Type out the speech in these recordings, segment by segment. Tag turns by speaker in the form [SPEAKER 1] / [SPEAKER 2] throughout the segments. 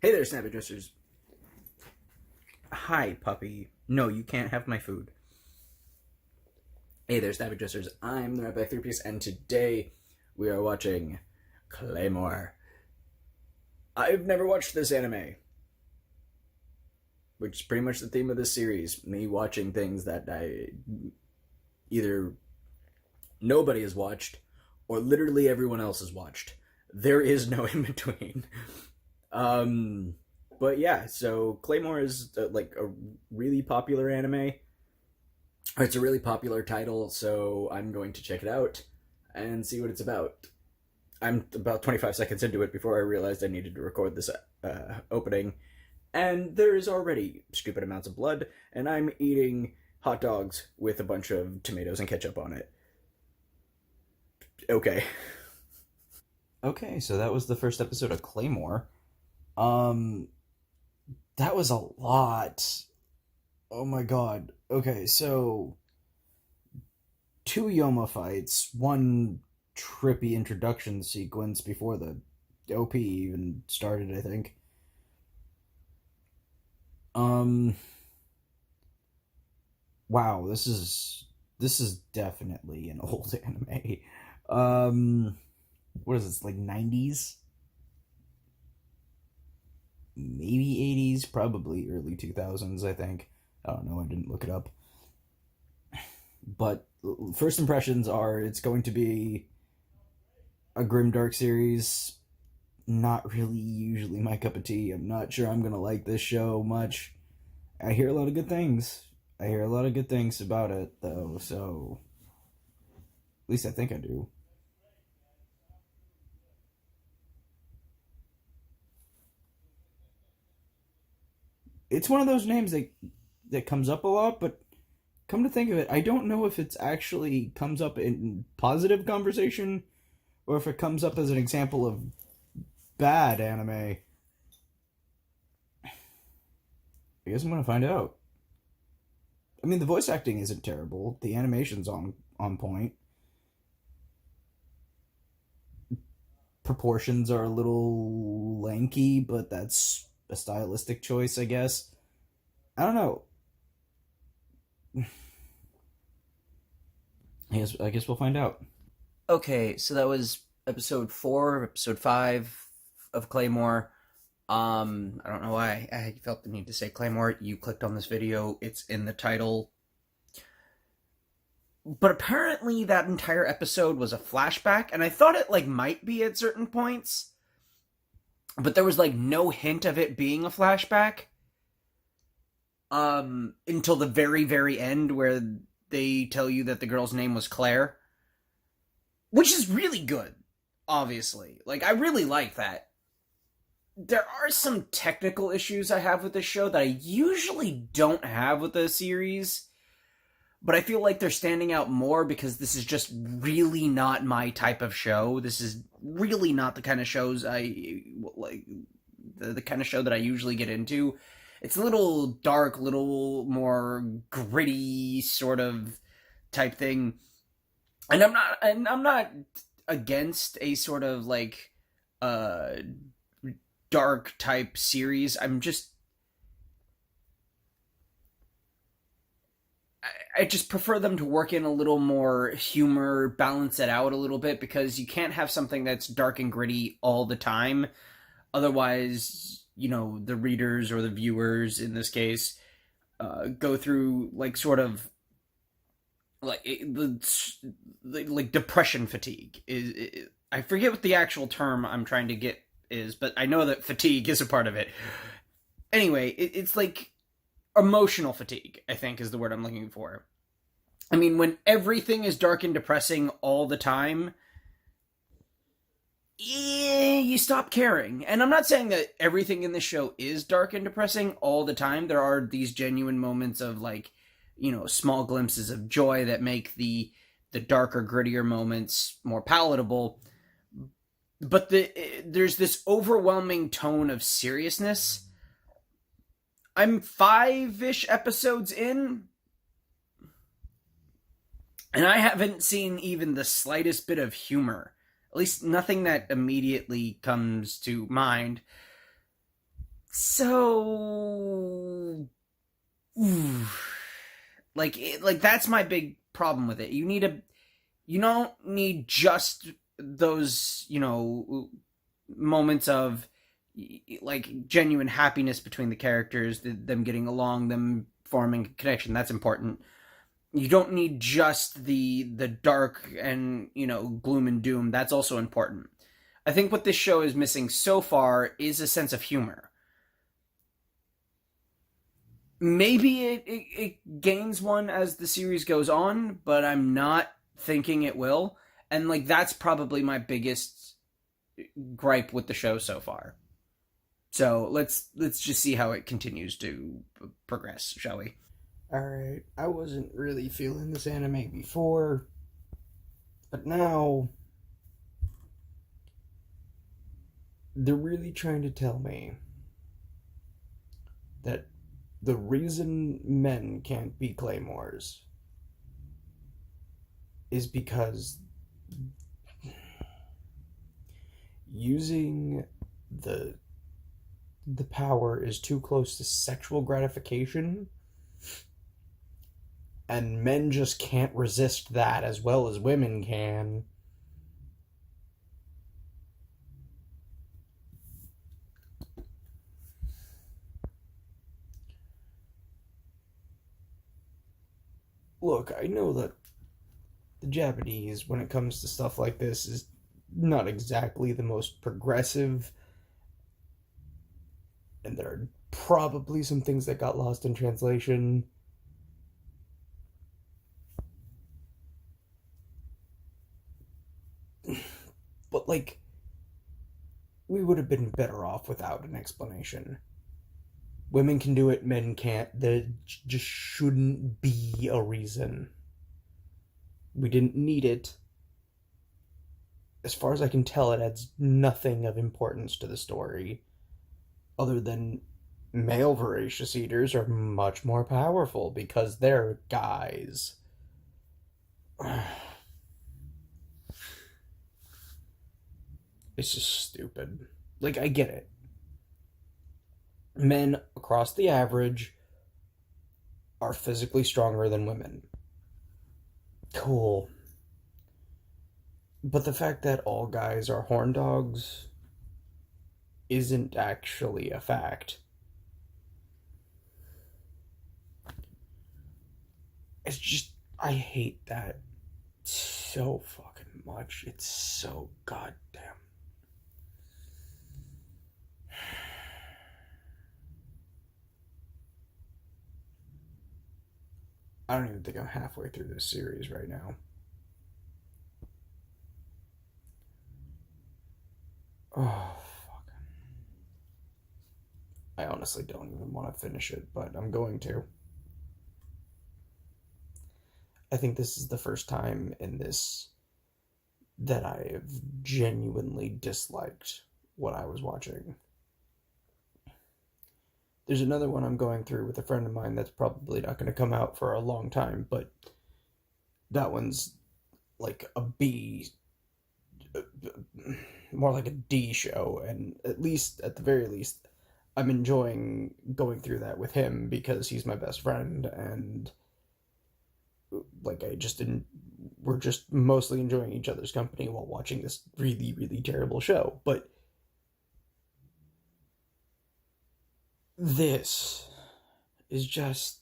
[SPEAKER 1] Hey there, Snappy Dressers. Hi, puppy. No, you can't have my food. Hey there, Snappy Dressers. I'm the Ratpack 3-piece, and today we are watching Claymore. I've never watched this anime, which is pretty much the theme of this series. Me watching things that I either nobody has watched or literally everyone else has watched. There is no in between. But yeah, so Claymore is like a really popular anime. It's a really popular title, so I'm going to check it out and see what it's about. I'm about 25 seconds into it before I realized I needed to record this opening, and there is already stupid amounts of blood, and I'm eating hot dogs with a bunch of tomatoes and ketchup on it. Okay. Okay, so that was the first episode of Claymore. Um, that was a lot. Oh my god. Okay, so two Yoma fights, one trippy introduction sequence before the OP even started, I think. Um wow, this is definitely an old anime. Um what is this, like 90s? Maybe 80s, probably early 2000s, I think. I don't know, I didn't look it up. But first impressions are it's going to be a grimdark series. Not really usually my cup of tea. I'm not sure I'm gonna like this show much. I hear a lot of good things. I hear a lot of good things about it, though, so at least I think I do. It's one of those names that comes up a lot, but come to think of it, I don't know if it's actually comes up in positive conversation or if it comes up as an example of bad anime. I guess I'm gonna find out. I mean, the voice acting isn't terrible. The animation's on point. Proportions are a little lanky, but that's a stylistic choice, I guess. I don't know. I guess we'll find out. Okay, so that was episode 4, episode 5 of Claymore. I don't know why I felt the need to say Claymore. You clicked on this video, it's in the title. But apparently that entire episode was a flashback, and I thought it like might be at certain points, but there was like no hint of it being a flashback. Until the very, very end where they tell you that the girl's name was Claire. Which is really good, obviously. Like, I really like that. There are some technical issues I have with this show that I usually don't have with the series, but I feel like they're standing out more because this is just really not my type of show. This is really not the kind of shows I like, the kind of show that I usually get into. It's a little dark, little more gritty sort of type thing. And I'm not against a sort of like dark type series. I just prefer them to work in a little more humor, balance it out a little bit, because you can't have something that's dark and gritty all the time. Otherwise, the readers or the viewers in this case go through like sort of like like depression fatigue. I forget what the actual term I'm trying to get is, but I know that fatigue is a part of it. Anyway, it's like emotional fatigue, I think is the word I'm looking for. I mean, when everything is dark and depressing all the time, you stop caring. And I'm not saying that everything in this show is dark and depressing all the time. There are these genuine moments of like, small glimpses of joy that make the darker, grittier moments more palatable. But there's this overwhelming tone of seriousness. I'm 5-ish episodes in, and I haven't seen even the slightest bit of humor. At least nothing that immediately comes to mind. so like that's my big problem with it. You don't need just those, moments of like genuine happiness between the characters, them getting along, them forming a connection. That's important. You don't need just the dark and, gloom and doom. That's also important. I think what this show is missing so far is a sense of humor. Maybe it gains one as the series goes on, but I'm not thinking it will. And like that's probably my biggest gripe with the show so far. So let's just see how it continues to progress, shall we?
[SPEAKER 2] Alright, I wasn't really feeling this anime before, but now they're really trying to tell me that the reason men can't be claymores is because using the the power is too close to sexual gratification, and men just can't resist that as well as women can. Look, I know that the Japanese, when it comes to stuff like this, is not exactly the most progressive, and there are probably some things that got lost in translation. But, like, we would have been better off without an explanation. Women can do it, men can't. There just shouldn't be a reason. We didn't need it. As far as I can tell, it adds nothing of importance to the story, other than male voracious eaters are much more powerful because they're guys. It's just stupid. Like, I get it. Men across the average are physically stronger than women. Cool. But the fact that all guys are horn dogs isn't actually a fact. It's just, I hate that so fucking much. It's so goddamn. I don't even think I'm halfway through this series right now. Oh, fuck. I honestly don't even want to finish it, but I'm going to. I think this is the first time in this that I have genuinely disliked what I was watching. There's another one I'm going through with a friend of mine that's probably not going to come out for a long time, but that one's like a B, more like a D show, and at the very least, I'm enjoying going through that with him because he's my best friend, and like I just didn't. We're just mostly enjoying each other's company while watching this really, really terrible show. But this is just.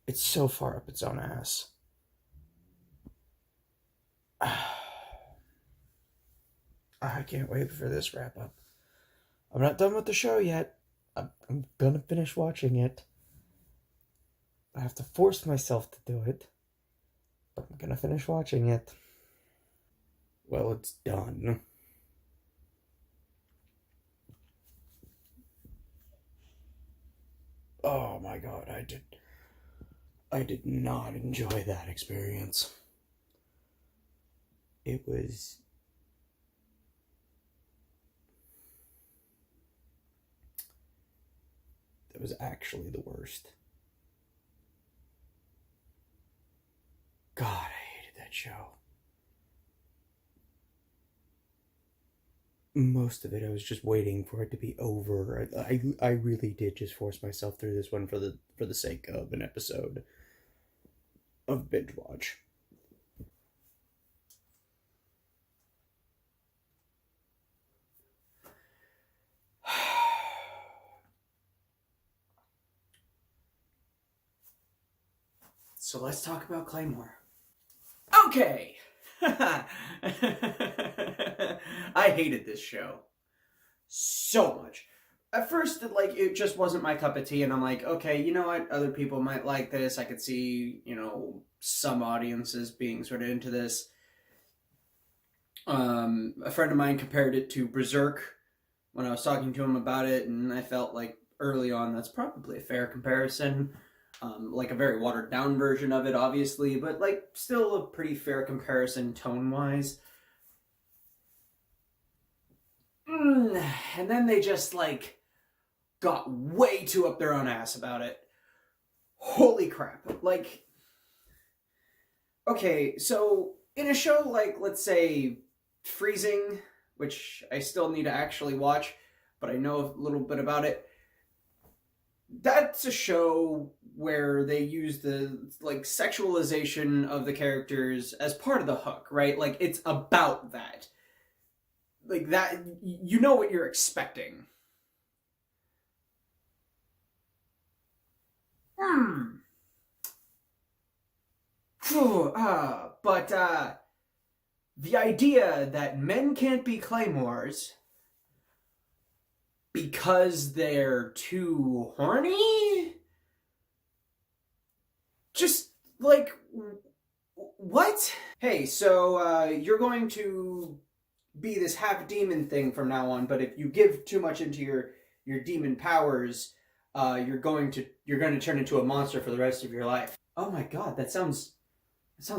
[SPEAKER 2] It's so far up its own ass. I can't wait for this wrap up. I'm not done with the show yet. I'm gonna finish watching it. I have to force myself to do it. But I'm gonna finish watching it. Well, it's done. Oh my god, I did not enjoy that experience. It was it was actually the worst. God, I hated that show. most of it, I was just waiting for it to be over. I really did just force myself through this one for the sake of an episode of Binge Watch.
[SPEAKER 1] So let's talk about Claymore. Okay. I hated this show so much. At first, like, it just wasn't my cup of tea, and I'm like, okay, you know what? Other people might like this. I could see, some audiences being sort of into this. A friend of mine compared it to Berserk when I was talking to him about it, and I felt like early on that's probably a fair comparison. Like a very watered down version of it, obviously, but like still a pretty fair comparison tone-wise. And then they just like got way too up their own ass about it. Holy crap. Like, okay, so in a show like, let's say, Freezing, which I still need to actually watch, but I know a little bit about it, that's a show where they use the like sexualization of the characters as part of the hook, right? Like, it's about that. Like, that, you know what you're expecting. But the idea that men can't be claymores because they're too horny? Just, like, what? Hey, so, you're going to be this half-demon thing from now on, but if you give too much into your demon powers, you're going to turn into a monster for the rest of your life. Oh my god, that sounds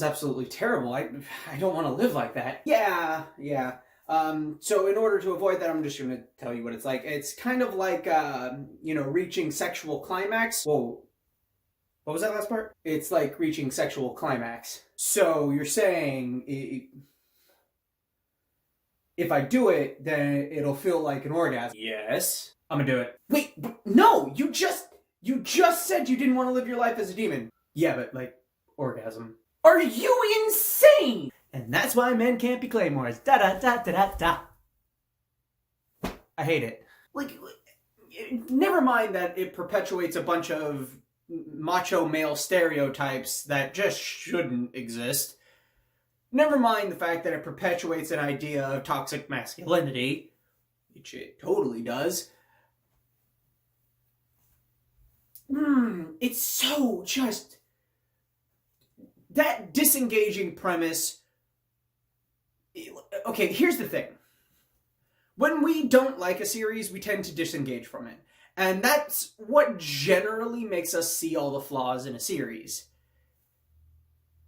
[SPEAKER 1] absolutely terrible. I don't want to live like that. Yeah. So in order to avoid that, I'm just going to tell you what it's like. It's kind of like, reaching sexual climax. Whoa. What was that last part? It's like reaching sexual climax. So you're saying if I do it, then it'll feel like an orgasm. Yes. I'm gonna do it. Wait, no! You just said you didn't want to live your life as a demon. Yeah, but, like, orgasm. Are you insane? And that's why men can't be claymores. Da-da-da-da-da-da. I hate it. Like, never mind that it perpetuates a bunch of macho male stereotypes that just shouldn't exist. Never mind the fact that it perpetuates an idea of toxic masculinity, which it totally does. It's so just... That disengaging premise... Okay, here's the thing. When we don't like a series, we tend to disengage from it. And that's what generally makes us see all the flaws in a series.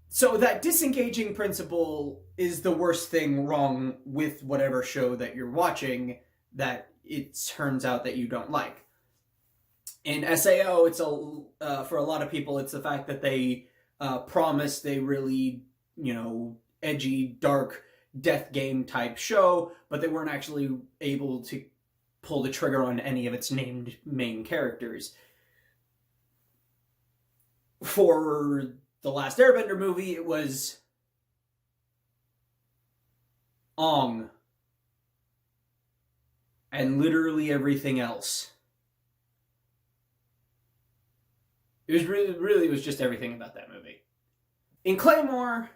[SPEAKER 1] So that disengaging principle is the worst thing wrong with whatever show that you're watching that it turns out that you don't like. In SAO, it's for a lot of people, it's the fact that they promised a really, edgy, dark, death game type show, but they weren't actually able to pull the trigger on any of its named main characters. For the last Airbender movie, it was Ong. And literally everything else. It was really was just everything about that movie. In Claymore,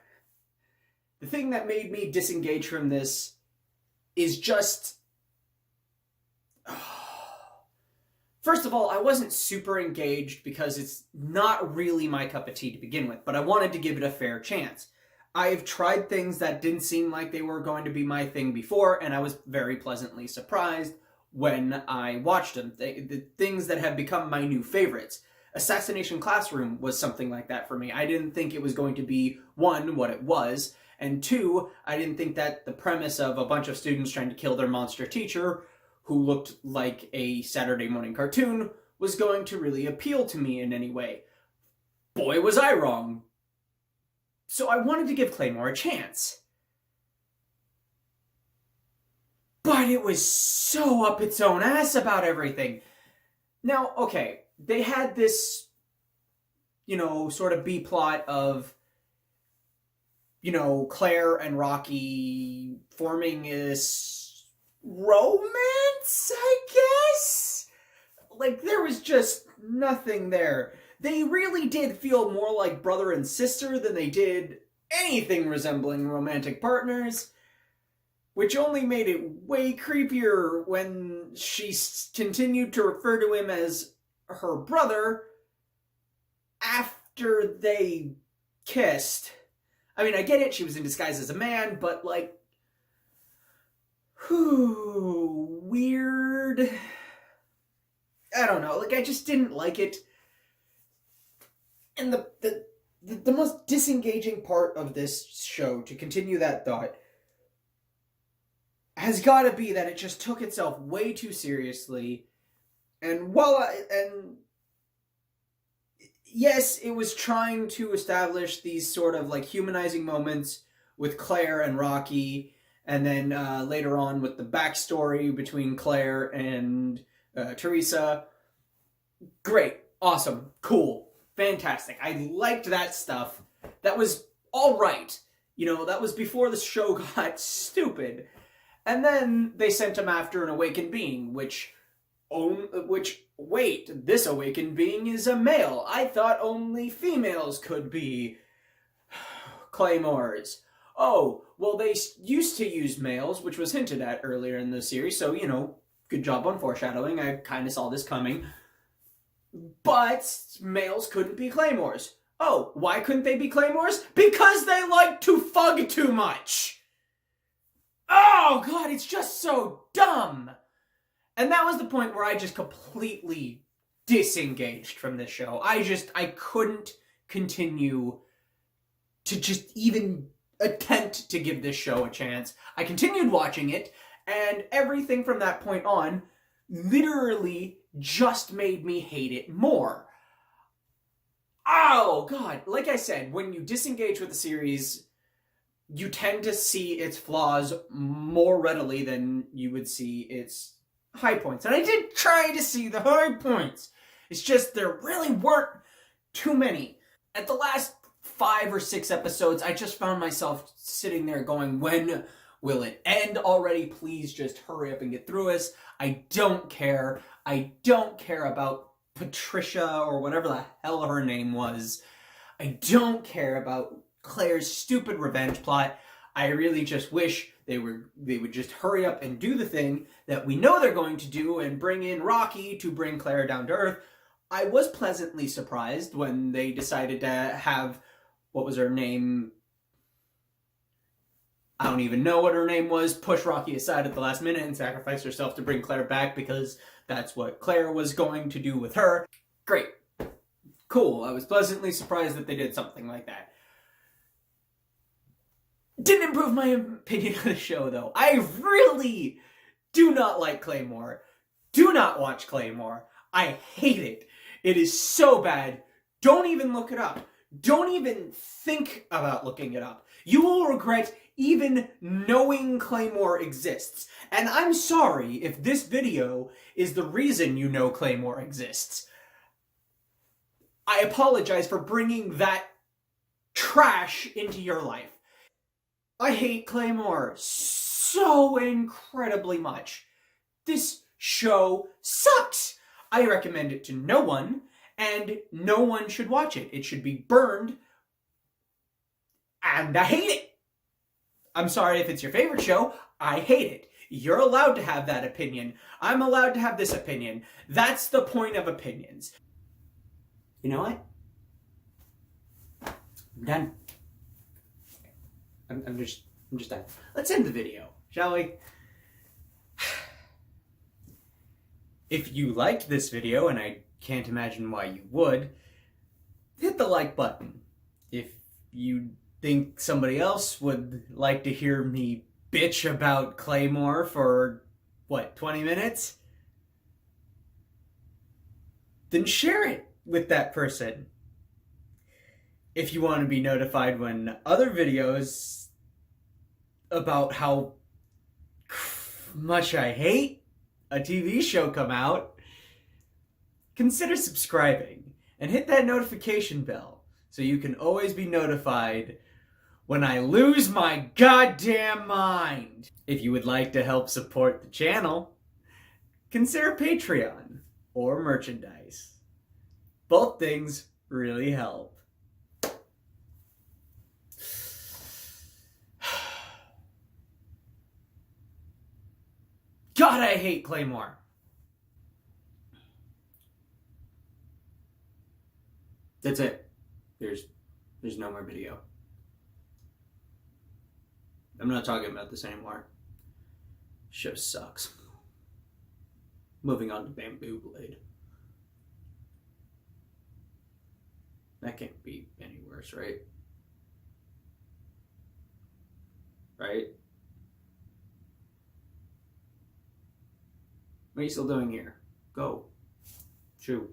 [SPEAKER 1] the thing that made me disengage from this is just... First of all, I wasn't super engaged because it's not really my cup of tea to begin with, but I wanted to give it a fair chance. I've tried things that didn't seem like they were going to be my thing before, and I was very pleasantly surprised when I watched them. The things that have become my new favorites. Assassination Classroom was something like that for me. I didn't think it was going to be, one, what it was, and two, I didn't think that the premise of a bunch of students trying to kill their monster teacher, who looked like a Saturday morning cartoon, was going to really appeal to me in any way. Boy, was I wrong. So I wanted to give Claymore a chance. but it was so up its own ass about everything. Now, okay, they had this, sort of B plot of, Claire and Rocky forming this romance, I guess? Like, there was just nothing there. They really did feel more like brother and sister than they did anything resembling romantic partners, which only made it way creepier when she continued to refer to him as her brother after they kissed. I mean, I get it, she was in disguise as a man, but like, weird. I don't know, like, I just didn't like it. And the most disengaging part of this show, to continue that thought, has got to be that it just took itself way too seriously. And yes, it was trying to establish these sort of like humanizing moments with Claire and Rocky, and then later on with the backstory between Claire and Teresa. Great, awesome, cool, fantastic. I liked that stuff. That was all right. That was before the show got stupid. And then they sent him after an awakened being, wait, this awakened being is a male. I thought only females could be claymores. Oh, well, they used to use males, which was hinted at earlier in the series, so, good job on foreshadowing. I kind of saw this coming. But males couldn't be claymores. Oh, why couldn't they be claymores? Because they like to fug too much! Oh, God, it's just so dumb! And that was the point where I just completely disengaged from this show. I couldn't continue to just even attempt to give this show a chance. I continued watching it, and everything from that point on literally just made me hate it more. Oh, God. Like I said, when you disengage with the series, you tend to see its flaws more readily than you would see its high points. And I did try to see the high points. It's just there really weren't too many. At the last 5 or 6 episodes, I just found myself sitting there going, when will it end already? Please just hurry up and get through us. I don't care. I don't care about Patricia or whatever the hell her name was. I don't care about Claire's stupid revenge plot. I really just wish they would just hurry up and do the thing that we know they're going to do and bring in Rocky to bring Claire down to earth. I was pleasantly surprised when they decided to have, what was her name? I don't even know what her name was, push Rocky aside at the last minute and sacrifice herself to bring Claire back because that's what Claire was going to do with her. Great. Cool. I was pleasantly surprised that they did something like that. Didn't improve my opinion of the show, though. I really do not like Claymore. Do not watch Claymore. I hate it. It is so bad. Don't even look it up. Don't even think about looking it up. You will regret even knowing Claymore exists. And I'm sorry if this video is the reason you know Claymore exists. I apologize for bringing that trash into your life. I hate Claymore so incredibly much. This show sucks. I recommend it to no one, and no one should watch it. It should be burned, and I hate it. I'm sorry if it's your favorite show. I hate it. You're allowed to have that opinion. I'm allowed to have this opinion. That's the point of opinions. You know what? I'm done. I'm just done. Let's end the video, shall we? If you liked this video, and I can't imagine why you would, hit the like button. If you think somebody else would like to hear me bitch about Claymore for, 20 minutes? Then share it with that person. If you want to be notified when other videos about how much I hate a TV show come out, consider subscribing and hit that notification bell so you can always be notified when I lose my goddamn mind. If you would like to help support the channel, consider Patreon or merchandise. Both things really help. God, I hate Claymore. That's it. There's no more video. I'm not talking about this anymore. Show sucks. Moving on to Bamboo Blade. That can't be any worse, right? Right? What are you still doing here? Go. Chew.